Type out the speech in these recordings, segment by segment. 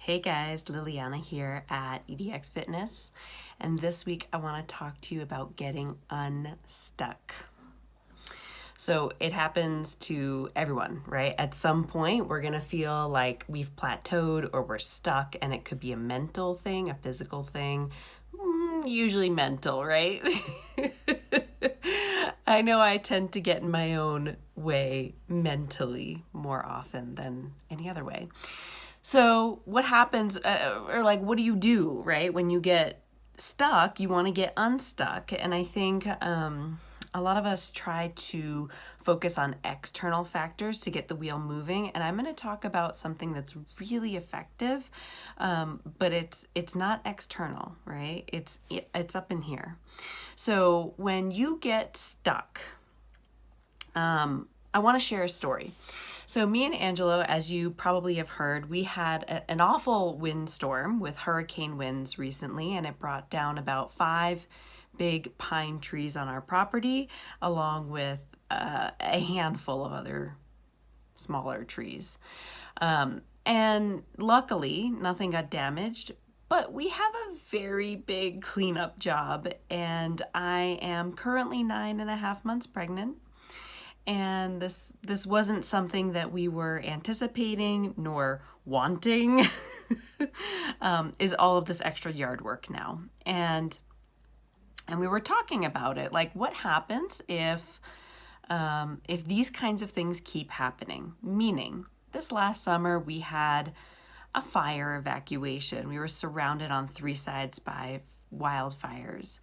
Hey guys, Liliana here at EDX Fitness, and this week I want to talk to you about getting unstuck. So it happens to everyone, right? At some point, we're going to feel like we've plateaued or we're stuck, and it could be a mental thing, a physical thing, usually mental, right? I know I tend to get in my own way mentally more often than any other way. So what happens, or like, what do you do, right? When you get stuck, you want to get unstuck. And I think a lot of us try to focus on external factors to get the wheel moving. And I'm going to talk about something that's really effective, but it's not external, right? It's up in here. So when you get stuck, I want to share a story. So me and Angelo, as you probably have heard, we had an awful windstorm with hurricane winds recently, and it brought down about 5 big pine trees on our property, along with a handful of other smaller trees. And luckily, nothing got damaged, but we have a very big cleanup job, and I am currently 9.5 months pregnant. And this wasn't something that we were anticipating nor wanting, is all of this extra yard work now. And we were talking about it, like what happens if these kinds of things keep happening? Meaning, this last summer we had a fire evacuation. We were surrounded on 3 sides by wildfires.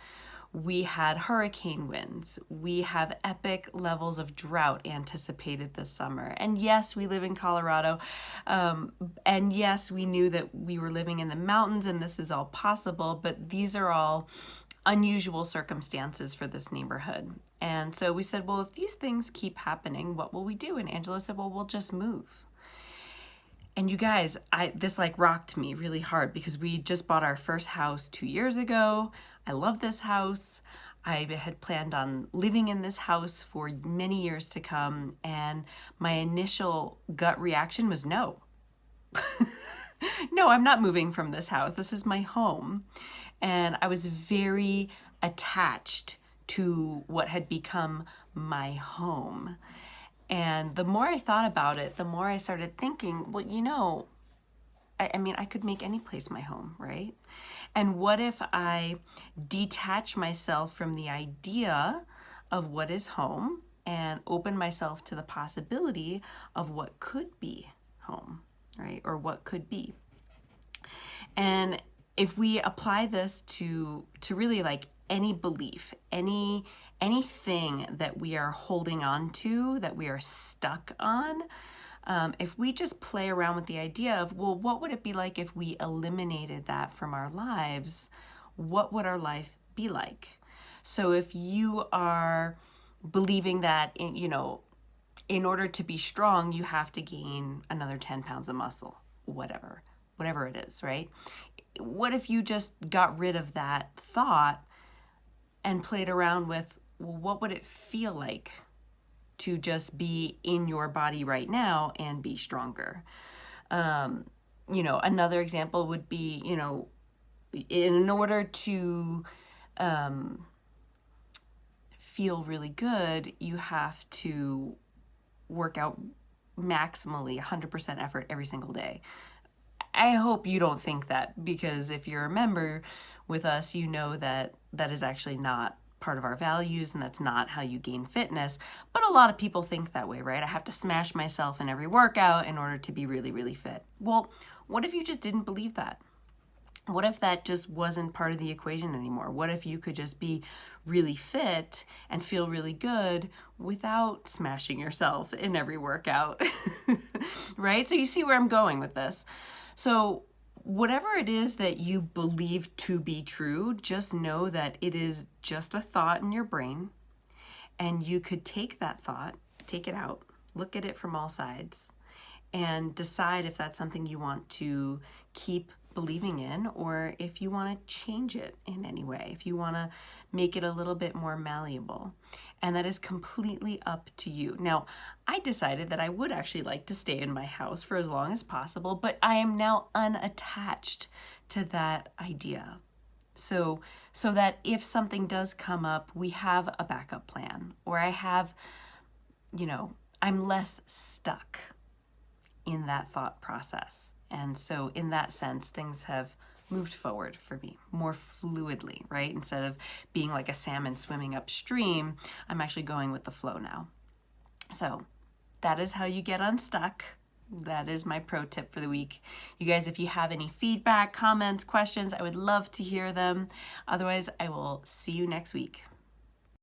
We had hurricane winds. We have epic levels of drought anticipated this summer. And yes, we live in Colorado. And yes, we knew that we were living in the mountains and this is all possible, but these are all unusual circumstances for this neighborhood. And so we said, well, if these things keep happening, what will we do? And Angela said, well, we'll just move. And you guys, this like rocked me really hard because we just bought our first house 2 years ago. I love this house. I had planned on living in this house for many years to come. And my initial gut reaction was no. No, I'm not moving from this house. This is my home. And I was very attached to what had become my home. And the more I thought about it, the more I started thinking, well, I mean, I could make any place my home, right? And what if I detach myself from the idea of what is home and open myself to the possibility of what could be home, right? Or what could be. And if we apply this to really like any belief, anything that we are holding on to, that we are stuck on, if we just play around with the idea of, well, what would it be like if we eliminated that from our lives? What would our life be like? So if you are believing that, in order to be strong, you have to gain another 10 pounds of muscle, whatever it is, right? What if you just got rid of that thought and played around with, well, what would it feel like to just be in your body right now and be stronger? Another example would be, in order to feel really good, you have to work out maximally 100% effort every single day. I hope you don't think that, because if you're a member with us, you know that that is actually not part of our values, and that's not how you gain fitness. But a lot of people think that way, right? I have to smash myself in every workout in order to be really, really fit. Well, what if you just didn't believe that? What if that just wasn't part of the equation anymore? What if you could just be really fit and feel really good without smashing yourself in every workout, right? So you see where I'm going with this. So whatever it is that you believe to be true, just know that it is just a thought in your brain, and you could take that thought, take it out, look at it from all sides, and decide if that's something you want to keep believing in or if you want to change it in any way, if you want to make it a little bit more malleable. And that is completely up to you. Now, I decided that I would actually like to stay in my house for as long as possible, but I am now unattached to that idea. So that if something does come up, we have a backup plan, or I have, I'm less stuck in that thought process. And so in that sense, things have moved forward for me more fluidly, right? Instead of being like a salmon swimming upstream, I'm actually going with the flow now. So that is how you get unstuck. That is my pro tip for the week. You guys, if you have any feedback, comments, questions, I would love to hear them. Otherwise, I will see you next week.